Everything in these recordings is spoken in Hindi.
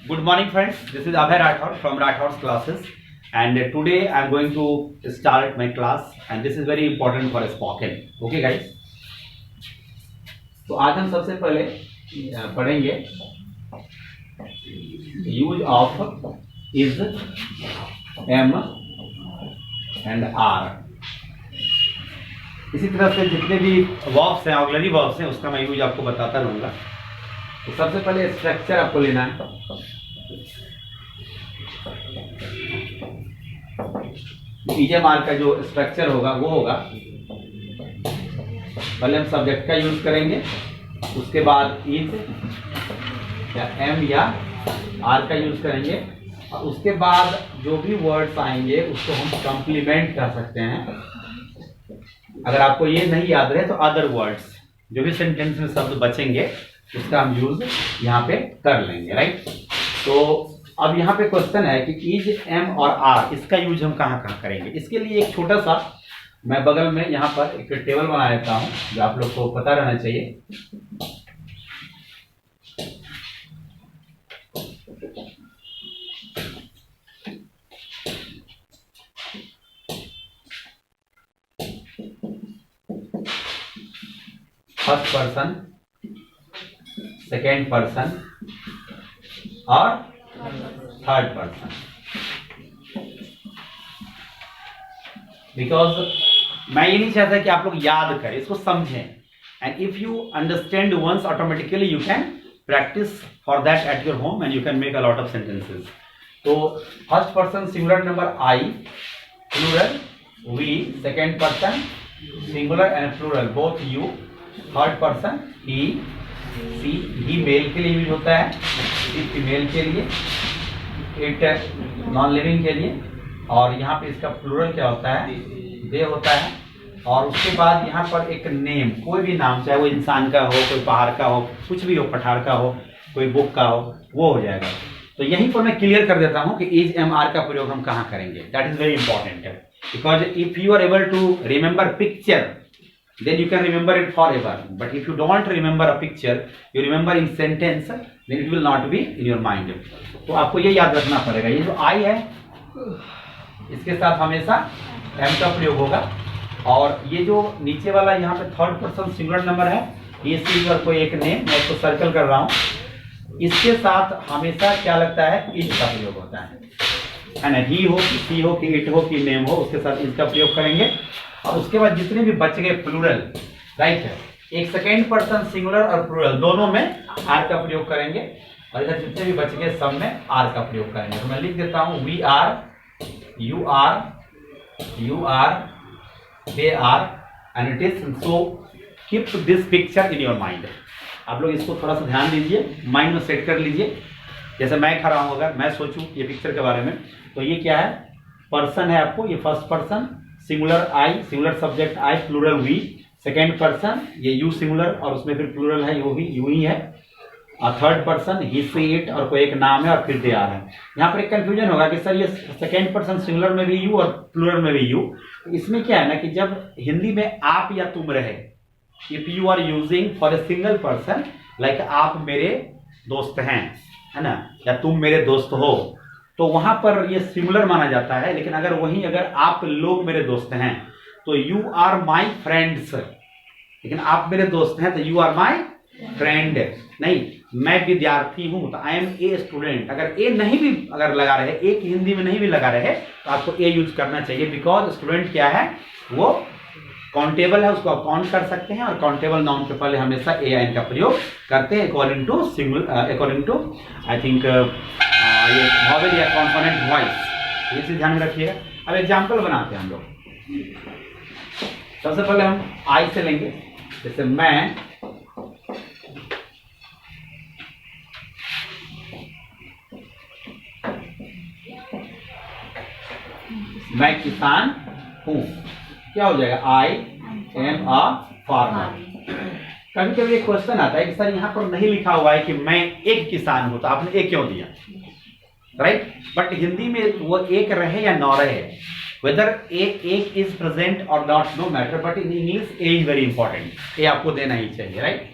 Good morning, friends. This is Abhay Rathod from Rathod's classes, and today I am going to start my class, and this is very important for spoken. Okay, guys. तो आज हम सबसे पहले पढ़ेंगे use of is, am and are. इसी तरह से जितने भी वर्ब्स हैं, ऑक्सिलरी वर्ब्स हैं, उसका मैं यूज आपको बताता रहूंगा। तो सबसे पहले स्ट्रक्चर आपको लेना है। ईजेमार का जो स्ट्रक्चर होगा वो होगा, पहले हम सब्जेक्ट का यूज करेंगे, उसके बाद इज या एम या आर का यूज करेंगे, और उसके बाद जो भी वर्ड्स आएंगे उसको हम कॉम्प्लीमेंट कर सकते हैं। अगर आपको ये नहीं याद रहे तो अदर वर्ड्स, जो भी सेंटेंस में शब्द बचेंगे उसका हम यूज यहाँ पे कर लेंगे, राइट। तो अब यहाँ पे क्वेश्चन है कि इज, एम और आर, इसका यूज हम कहाँ कहाँ करेंगे। इसके लिए एक छोटा सा मैं बगल में यहाँ पर एक टेबल बना लेता हूँ जो आप लोग को पता रहना चाहिए। फर्स्ट पर्सन, सेकेंड पर्सन और थर्ड पर्सन, बिकॉज मैं ये नहीं चाहता कि आप लोग याद करें, इसको समझें। And if you understand once, automatically you can practice for that at your home and you can make a lot of sentences. तो first person singular number I, plural we, second person singular and plural both you, third person he, she, he male के लिए यूज होता है, सी फीमेल के लिए, इट नॉन लिविंग के लिए, और यहाँ पे इसका प्लूरल क्या होता है, दे होता है। और उसके बाद यहाँ पर एक नेम, कोई भी नाम, चाहे वो इंसान का हो, कोई पहाड़ का हो, कुछ भी हो, पठार का हो, कोई बुक का हो, वो हो जाएगा। तो यहीं पर मैं क्लियर कर देता हूँ कि इज, एम, आर का प्रयोग हम कहाँ करेंगे। That is very important, because if you are able to remember picture, then you can remember it forever, but if you don't remember a picture, you remember in sentence, then it will not be in your mind. तो आपको ये याद रखना पड़ेगा, ये जो I है इसके साथ हमेशा M का प्रयोग होगा, और ये जो नीचे वाला यहाँ पे थर्ड पर्सन सिंगुलर नंबर है, ये सिंगुलर कोई एक नेम, मैं इसको सर्कल कर रहा हूँ, इसके साथ हमेशा क्या लगता है, इज का प्रयोग होता है ना। ही हो कि सी हो कि इट हो कि नेम हो, उसके साथ इसका प्रयोग करेंगे। और उसके बाद जितने भी बच गए प्लूरल, राइट है, एक सेकेंड पर्सन सिंगुलर और प्लूरल दोनों में आर का प्रयोग करेंगे, और इधर जितने भी बच गए सब में आर का प्रयोग करेंगे। तो मैं लिख देता हूं we are, you are, they are, and it is. So keep this picture in your mind. आप लोग इसको थोड़ा सा ध्यान दीजिए, माइंड में सेट कर लीजिए। जैसे मैं खड़ा हूं, अगर मैं सोचूं ये पिक्चर के बारे में, तो ये क्या है, पर्सन है आपको, ये first person singular I, singular subject I, plural we, second person ये यू सिंगुलर, और उसमें फिर प्लूरल है, वो भी यू ही है, और third person he, she, it, और कोई एक नाम है, और फिर दे आर है। यहाँ पर एक कंफ्यूजन होगा कि सर ये सेकेंड पर्सन सिंगुलर में भी यू और प्लूरल में भी यू। इसमें क्या है ना कि जब हिंदी में आप या तुम रहे, if you are using for a single person, like आप मेरे दोस्त हैं, है ना, या तुम मेरे दोस्त हो, तो वहां पर ये सिंगुलर माना जाता है। लेकिन अगर वहीं अगर आप लोग मेरे दोस्त हैं तो यू आर माई फ्रेंड्स, लेकिन आप मेरे दोस्त हैं तो यू आर माई फ्रेंड। नहीं, मैं विद्यार्थी हूं तो आई एम ए स्टूडेंट। अगर ए नहीं भी अगर लगा रहे, एक हिंदी में नहीं भी लगा रहे, तो आपको ए यूज करना चाहिए, बिकॉज स्टूडेंट क्या है, वो काउंटेबल है, उसको आप काउंट कर सकते हैं, और काउंटेबल नाउन के पहले हमेशा ए आई का प्रयोग करते हैं, according to singular, according to I think ये वॉवेल या कॉन्सोनेंट वॉइस, ये चीज ध्यान में रखिएगा। अब एग्जाम्पल बनाते हैं हम लोग। सबसे पहले हम आई से लेंगे, जैसे मैं किसान हूं, क्या हो जाएगा, आई एम अ फार्मर। कभी कभी एक क्वेश्चन आता है कि सर यहाँ पर नहीं लिखा हुआ है कि मैं एक किसान हूं, तो आपने एक क्यों दिया, राइट। बट हिंदी में वो एक रहे या न रहे, वेदर एक इज प्रेजेंट और not, no matter, but in English a is very important, a आपको देना ही चाहिए, राइट।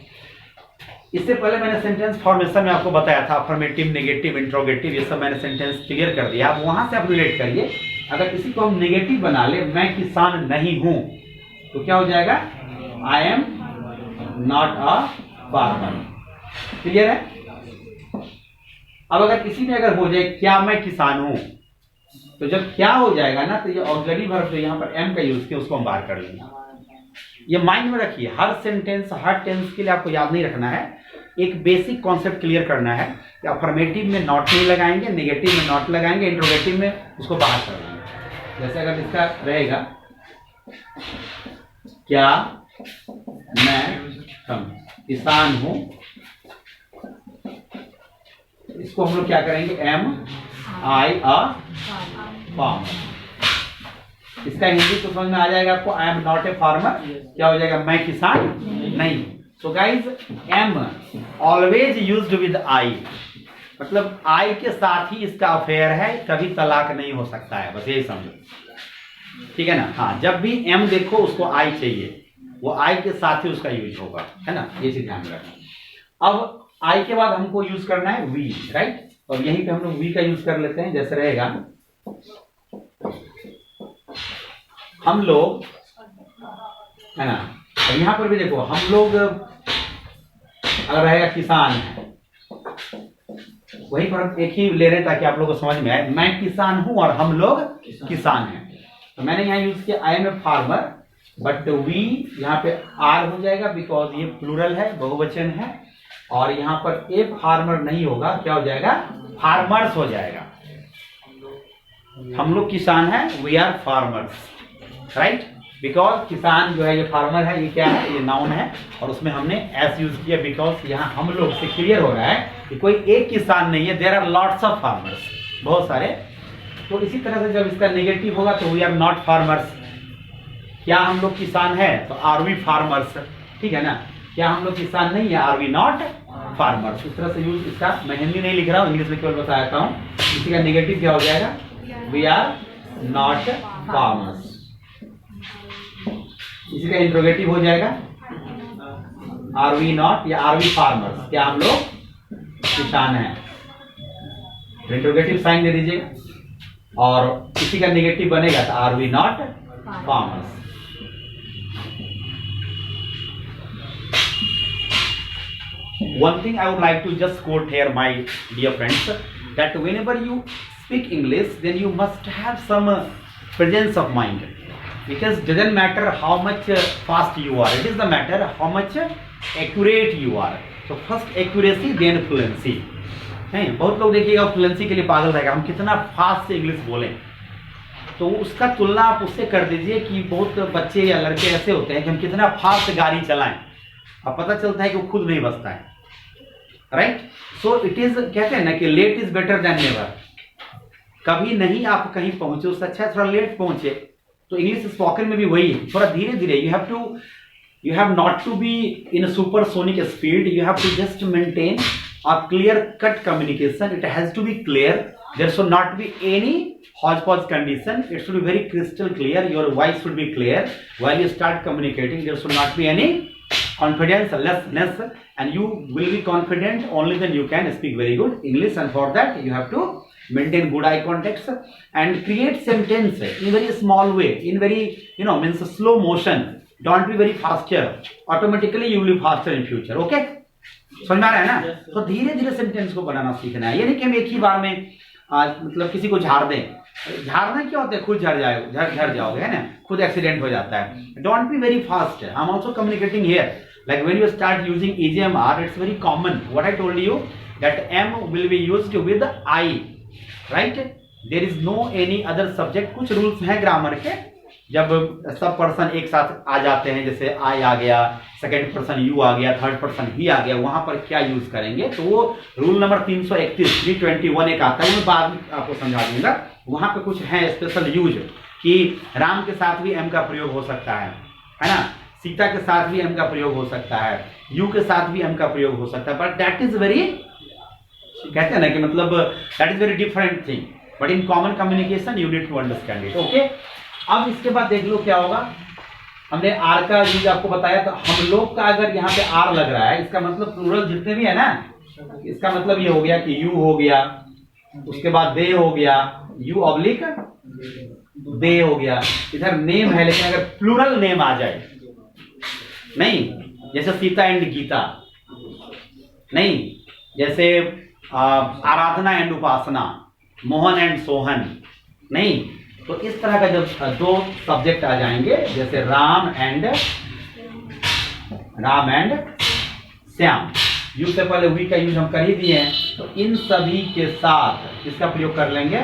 इससे पहले मैंने सेंटेंस फॉर्मेशन में आपको बताया था, अफर्मेटिव, नेगेटिव, इंट्रोगेटिव, ये सब मैंने सेंटेंस क्लियर कर दिया। आप वहां से आप रिलेट करिए। अगर किसी को हम नेगेटिव बना ले, मैं किसान नहीं हूं, तो क्या हो जाएगा? आई am not a farmer. Clear है? अब अगर किसी में अगर हो जाए क्या मैं किसान हूं, तो जब क्या हो जाएगा ना, तो ये ऑक्सिलरी वर्ब जो यहाँ पर एम का यूज किया उसको हम बाहर कर लेंगे। ये माइंड में रखिए, हर सेंटेंस हर टेंस के लिए आपको याद नहीं रखना है, एक बेसिक कॉन्सेप्ट क्लियर करना है कि अफर्मेटिव में नॉट नहीं लगाएंगे, नेगेटिव में नॉट लगाएंगे, इंट्रोगेटिव में उसको बाहर कर देंगे। जैसे अगर इसका रहेगा क्या मैं किसान हूं, इसको हम लोग क्या करेंगे? Am I a farmer. इसका हिंदी तो समझ में आ जाएगा आपको, I am not a farmer, क्या हो जाएगा? मैं किसान नहीं। So guys, am always used with I, मतलब आई के साथ ही इसका अफेयर है, कभी तलाक नहीं हो सकता है, बस यही समझो, ठीक है ना? हाँ, जब भी एम देखो उसको आई चाहिए, वो आई के साथ ही उसका यूज होगा, है ना? ये चीज ध्यान रखना। अब आई के बाद हमको यूज करना है वी, राइट? और यहीं पे हम लोग वी का यूज कर लेते हैं। जैसे रहेगा हम लोग, है ना? और यहां पर भी देखो हम लोग अगर रहेगा किसान है, वहीं पर एक ही ले रहे ताकि आप लोगों को समझ में आए। मैं किसान हूं और हम लोग किसान हैं, तो मैंने यहां यूज किया I am a farmer, but we यहाँ पे आर हो जाएगा बिकॉज ये प्लूरल है, बहुवचन है। और यहाँ पर ए फार्मर नहीं होगा, क्या हो जाएगा? फार्मर्स हो जाएगा। हम लोग किसान हैं, we are farmers, right? Because किसान जो है ये फार्मर है, ये क्या है? ये नाउन है, और उसमें हमने एस यूज किया बिकॉज यहाँ हम लोग से क्लियर हो रहा है कि कोई एक किसान नहीं है, there are lots of farmers, बहुत सारे। तो इसी तरह से जब इसका नेगेटिव होगा तो वी आर नॉट फार्मर्स। क्या हम लोग किसान है? तो आर वी फार्मर्स, ठीक है ना? क्या हम लोग किसान नहीं है? Are we not farmers. इस तरह से यूज इसका, मैं हिंदी नहीं लिख रहा हूँ, इंग्लिश में केवल बताता हूँ। इसी का नेगेटिव क्या हो जाएगा? We are not farmers. इसी का इंट्रोगेटिव हो जाएगा आर वी नॉट या आर वी फार्मर्स, क्या हम लोग किसान हैं? इंट्रोगेटिव साइन दे दीजिएगा। और इसी का नेगेटिव बनेगा तो are we not farmers. One thing I would like to just quote here, my dear friends, that whenever you speak English, then you must have some presence of mind, because it doesn't matter how much fast you are, it is the matter how much accurate you are. So first accuracy, then fluency. है, बहुत लोग देखिएगा फ्लुएंसी के लिए पागल रहेगा, हम कितना फास्ट से इंग्लिश बोलें, तो उसका तुलना आप उससे कर दीजिए कि बहुत बच्चे या लड़के ऐसे होते हैं कि हम कितना फास्ट गाड़ी चलाएं, अब पता चलता है कि वो खुद नहीं बचता है, राइट? सो इट इज, कहते हैं ना कि late is better than never. कभी नहीं आप कहीं पहुंचे, उससे अच्छा थोड़ा लेट पहुंचे। तो इंग्लिश स्पोकन में भी वही है, थोड़ा धीरे धीरे। You have not to be in supersonic speed, you have to just maintain a clear cut communication, it has to be clear, there should not be any hodgepodge condition, it should be very crystal clear, your voice should be clear while you start communicating, there should not be any confidence lessness, and you will be confident only then you can speak very good English. And for that you have to maintain good eye contact and create sentence in very small way, in very means slow motion, don't be very faster, automatically you will be faster in future. Okay, समझ में आ रहा है ना? तो धीरे धीरे सेंटेंस को बनाना सीखना है, ये नहीं कि हम एक ही बार में मतलब किसी को झाड़ दें। झाड़ना क्या होता है? खुद झड़ जाओगे, है ना? खुद एक्सीडेंट हो जाता है। Don't be very fast. I am also communicating here, like when you start using EGMR, it's very common what I told you that M will be used with I, right? There is no any other subject. कुछ रूल्स हैं ग्रामर के, जब सब पर्सन एक साथ आ जाते हैं, जैसे I आ गया, सेकेंड पर्सन you आ गया, थर्ड पर्सन he आ गया, वहां पर क्या यूज करेंगे, तो वो रूल नंबर 331 321 एक आता है, मैं बाद में आपको समझा दूंगा। वहां पे कुछ है स्पेशल यूज कि राम के साथ भी M का प्रयोग हो सकता है ना? सीता के साथ भी M का प्रयोग हो सकता है, you के साथ भी M का प्रयोग हो सकता है, बट दैट इज वेरी, कहते हैं ना कि मतलब that is very different thing, but in common communication you need to understand it. Okay, अब इसके बाद देख लो क्या होगा। हमने आर का यूज आपको बताया, तो हम लोग का अगर यहाँ पे आर लग रहा है, इसका मतलब प्लूरल जितने भी है ना, इसका मतलब ये हो गया कि यू हो गया, उसके बाद दे हो गया, यू ऑब्लिक दे हो गया। इधर नेम है, लेकिन अगर प्लूरल नेम आ जाए, नहीं जैसे सीता एंड गीता, नहीं जैसे आराधना एंड उपासना, मोहन एंड सोहन, नहीं, तो इस तरह का जब दो सब्जेक्ट आ जाएंगे, जैसे राम एंड श्याम, यू से पहले वी का यूज हम कर ही दिए हैं, तो इन सभी के साथ इसका प्रयोग कर लेंगे,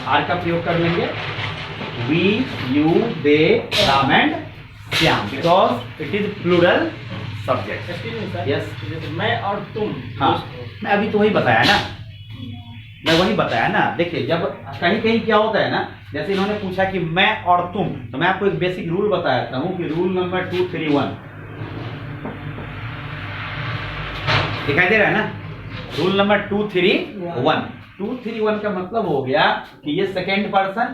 आर का प्रयोग कर लेंगे, we you they Ram and Shyam, because it is plural subject. Yes, मैं और तुम। हाँ, मैं अभी तो वही बताया ना, मैं वही बताया ना। देखिए, जब कहीं कहीं क्या होता है ना, जैसे इन्होंने पूछा कि मैं और तुम, तो मैं आपको एक बेसिक रूल बताता हूं कि रूल नंबर 231 दिखाई दे रहा है ना, रूल नंबर 231। 231 का मतलब हो गया कि ये सेकेंड पर्सन,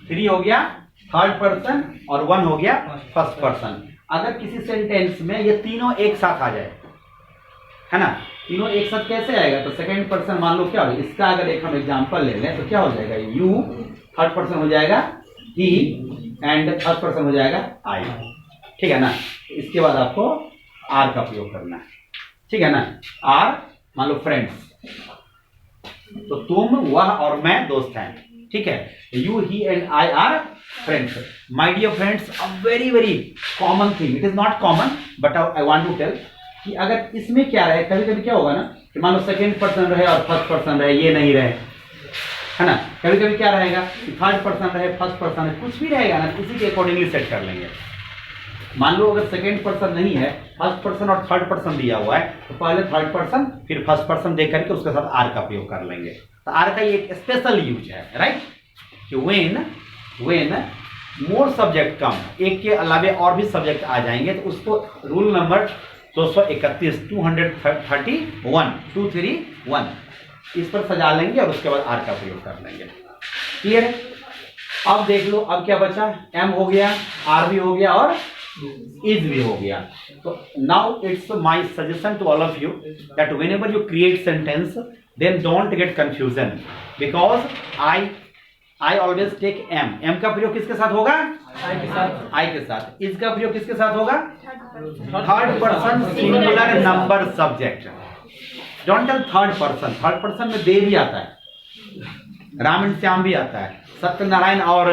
3 हो गया थर्ड पर्सन और 1 हो गया फर्स्ट पर्सन। अगर किसी सेंटेंस में ये तीनों एक साथ आ जाए, है ना, तीनों एक साथ कैसे आएगा, तो सेकंड पर्सन मान लो क्या होगा, इसका अगर एक हम एग्जांपल ले लें तो क्या हो जाएगा, यू, थर्ड पर्सन हो जाएगा ही, एंड थर्ड पर्सन हो जाएगा आई, ठीक है ना। इसके बाद आपको आर का प्रयोग करना है, ठीक है ना। आर मान लो फ्रेंड्स, तो तुम, वह और मैं दोस्त हैं, ठीक है। You, he and I are friends. My dear friends, a very very common thing, it is not common but I want to tell कि अगर इसमें क्या रहे, कभी कभी क्या होगा ना कि मान लो सेकेंड पर्सन रहे और फर्स्ट पर्सन रहे, ये नहीं रहे, है ना। कभी कभी क्या रहेगा कि थर्ड पर्सन रहे, फर्स्ट पर्सन रहे, कुछ भी रहेगा ना, इसी के अकॉर्डिंगली सेट कर लेंगे। मान लो अगर सेकेंड पर्सन नहीं है, फर्स्ट पर्सन और थर्ड पर्सन दिया हुआ है, तो पहले थर्ड पर्सन फिर फर्स्ट पर्सन दे करके उसके साथ आर का प्रयोग कर लेंगे। तो आर का ये एक स्पेशल यूज है, राइट, कि व्हेन मोर सब्जेक्ट कम, एक के अलावे और भी सब्जेक्ट आ जाएंगे, तो उसको रूल नंबर 231 231 इस पर सजा लेंगे और उसके बाद आर का प्रयोग कर लेंगे। क्लियर है? अब देख लो, अब क्या बचा, एम हो गया, आर भी हो गया और इज भी हो गया। तो now it's my suggestion to all of you that whenever you create sentence, then don't get confusion, because I always take am. Am का प्रयोग किसके साथ होगा, आई के साथ। इज का प्रयोग किसके साथ होगा, third person singular number subject. Don't tell third person, third person में दे भी आता है, राम एंड श्याम भी आता है, सत्यनारायण और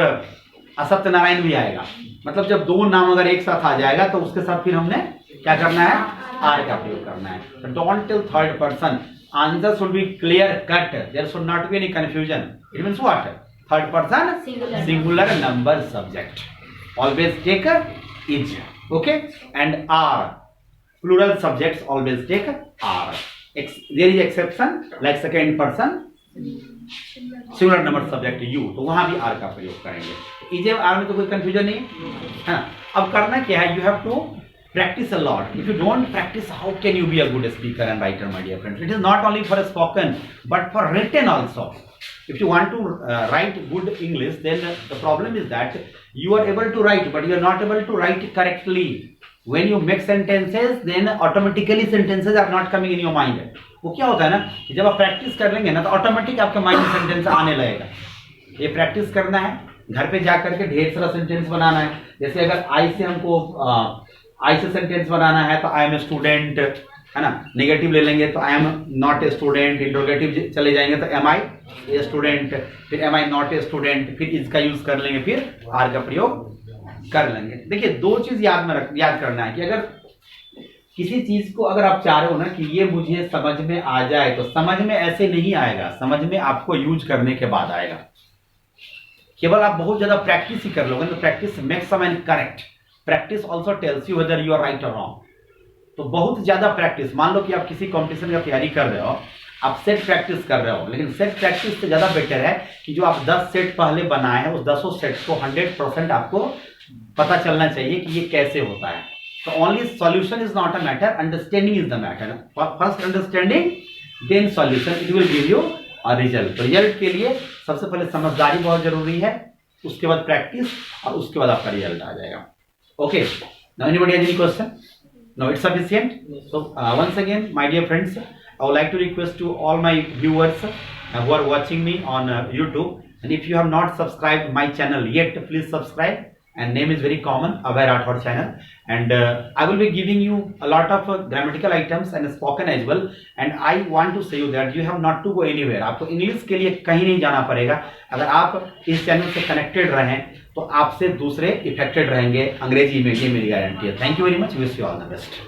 असत्यनारायण भी आएगा। मतलब जब दो नाम अगर एक साथ आ जाएगा तो उसके साथ फिर हमने क्या करना है, आर का प्रयोग करना है। तो don't tell third person, answer should be clear cut, there should not be any confusion. It means what, third person singular number subject, always take is, okay, and r plural subjects always take r. There is exception like second person singular number subject you, तो वहां भी r का प्रयोग करेंगे। इज आर में तो कोई कंफ्यूजन नहीं है। अब करना क्या है, you have to practice a lot. If you don't practice, how can you be a good speaker and writer, my dear friends? It is not only for spoken but for written also. If you want to write good English, then the problem is that you are able to write but you are not able to write correctly. When you make sentences, then automatically sentences are not coming in your mind. वो क्या होता है ना कि जब आप प्रैक्टिस कर लेंगे ना तो ऑटोमेटिक आपके माइंड में सेंटेंस आने लगेगा। ये प्रैक्टिस करना है, घर पे जा करके ढेर सारा सेंटेंस बनाना है। जैसे अगर आई से हमको आई से सेंटेंस बनाना है तो आई एम ए स्टूडेंट, है ना, नेगेटिव ले लेंगे तो I am not a student, interrogative चले जाएंगे तो एम आई ए स्टूडेंट, फिर am I not a student, फिर इसका यूज कर लेंगे, फिर आर का प्रयोग कर लेंगे। देखिए, दो चीज याद करना है कि अगर किसी चीज को अगर आप चाह रहे हो ना कि ये मुझे समझ में आ जाए, तो समझ में ऐसे नहीं आएगा, समझ में आपको यूज करने के बाद आएगा। केवल आप बहुत ज्यादा प्रैक्टिस ही कर लोगे तो practice makes a man correct, practice also tells you whether you are right और रॉन्ग। तो बहुत ज्यादा प्रैक्टिस, मान लो कि आप किसी कंपटीशन का तैयारी कर रहे हो, आप सेट प्रैक्टिस कर रहे हो, लेकिन सेट प्रैक्टिस से ज्यादा बेटर है कि जो आप 10 सेट पहले बनाए हैं उस 10 सेट को 100% आपको पता चलना चाहिए कि ये कैसे होता है। तो only solution is not a matter, understanding is the matter. First understanding then solution, it will give you a result. Result के लिए सबसे पहले समझदारी बहुत जरूरी है, उसके बाद प्रैक्टिस और उसके बाद आपका रिजल्ट आ जाएगा। Okay. Now, anybody has any question? No, it's sufficient. So, once again, my dear friends, I would like to request to all my viewers who are watching me on YouTube, and if you have not subscribed my channel yet, please subscribe. And name is very common, Abhay Rathod channel. And I will be giving you a lot of grammatical items and spoken as well. And I want to say you that you have not to go anywhere. आपको इंग्लिश के लिए कहीं नहीं जाना पड़ेगा. अगर आप इस चैनल से कनेक्टेड रहें तो आपसे दूसरे इफेक्टेड रहेंगे अंग्रेजी में, ये मेरी गारंटी है. Thank you very much. Wish you all the best.